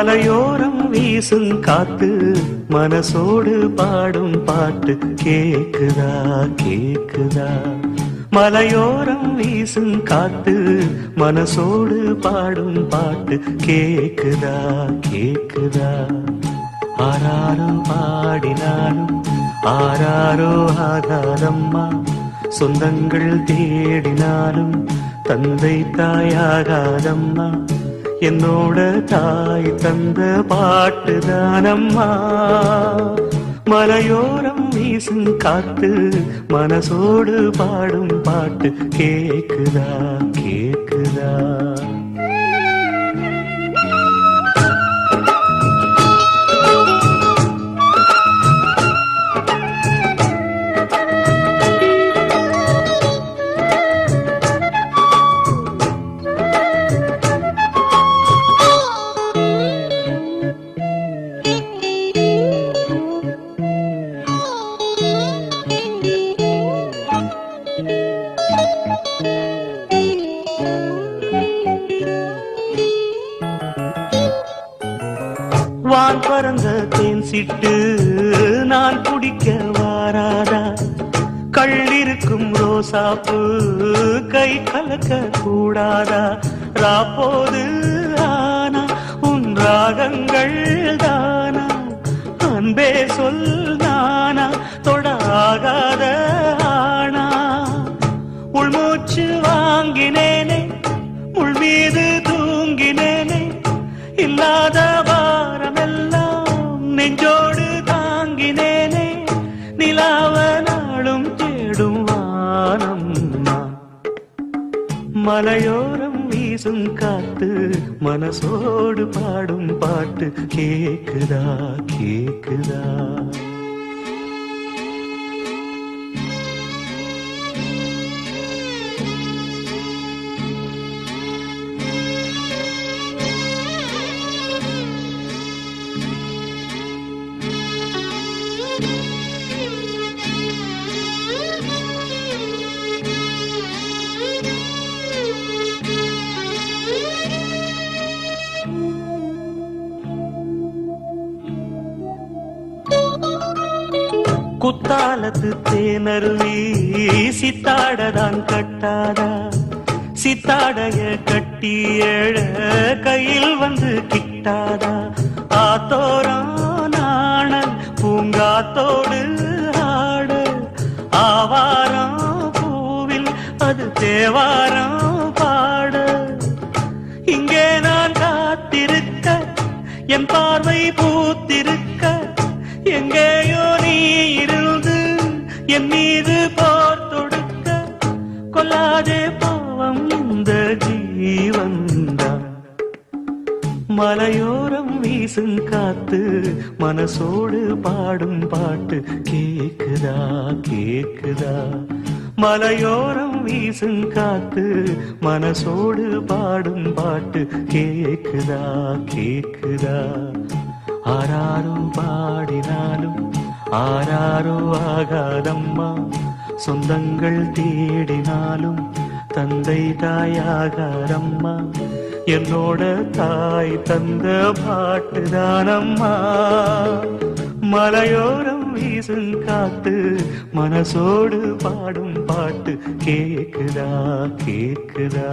மலையோரம் வீசும் காத்து மனசோடு பாடும் பாட்டு கேக்குதா கேக்குதா. மலையோரம் வீசும் காத்து மனசோடு பாடும் பாட்டு கேக்குதா கேக்குதா. ஆராரோ பாடினாலும் ஆராரோ ஆகாதம்மா, சொந்தங்கள் தேடினாலும் தந்தை தாயாகாதம்மா. என்னோட தாய் தந்த பாட்டுதானம்மா. மலையோரம் வீசும் காத்து மனசோடு பாடும் பாட்டு கேக்குதா கேக்குதா. வான் பறந்த தேன் சிட்டு நான் குடிக்க வாராதா. கள்ளிருக்கும் ரோசாப்பு கை கலக்க கூடாதா. ராப்போது ஆனா உன் ராகங்கள் தானா, அன்பே சொல் நானா தொடாகாத ஆனா. உள்மூச்சு வாங்கினேனே உள் மீது தூங்கினேனே, இல்லாத வாரமெல்லாம் நெஞ்சோடு தாங்கினேனே. நிலாவ நாளும் தேடும் வானம் நான். மலையோரம் வீசும் காத்து மனசோடு பாடும் பாட்டு கேக்குதா கேக்குதா. குத்தாலத்து தேனருவி சித்தாடதான் கட்டாதா. சித்தாடைய கட்டி எழ கையில் வந்து கிட்டாதா. ஆத்தோரம் நாணல் பூங்காத்தோடு ஆட, ஆவாரம் பூவில் அது தேவாரம் பாட. இங்கே நான் காத்திருக்க என் பார்வை பூத்திருக்க, எங்கேயோ நீ இருந்து என் மீது போர் தொடுக்க. கொல்லாதே பாவம் இந்த ஜீவன்தான். மலையோரம் வீசும் காத்து மனசோடு பாடும் பாட்டு கேக்குதா கேக்குதா. மலையோரம் வீசும் காத்து மனசோடு பாடும் பாட்டு கேக்குதா கேக்குதா. ஆராரோ பாடினாலும் ஆராரோ ஆகாதம்மா, சொந்தங்கள் தேடினாலும் தந்தை தாயாகாதம்மா. என்னோட தாய் தந்த பாட்டுதானம்மா. மலையோரம் வீசும் காத்து மனசோடு பாடும் பாட்டு கேக்குதா கேக்குதா.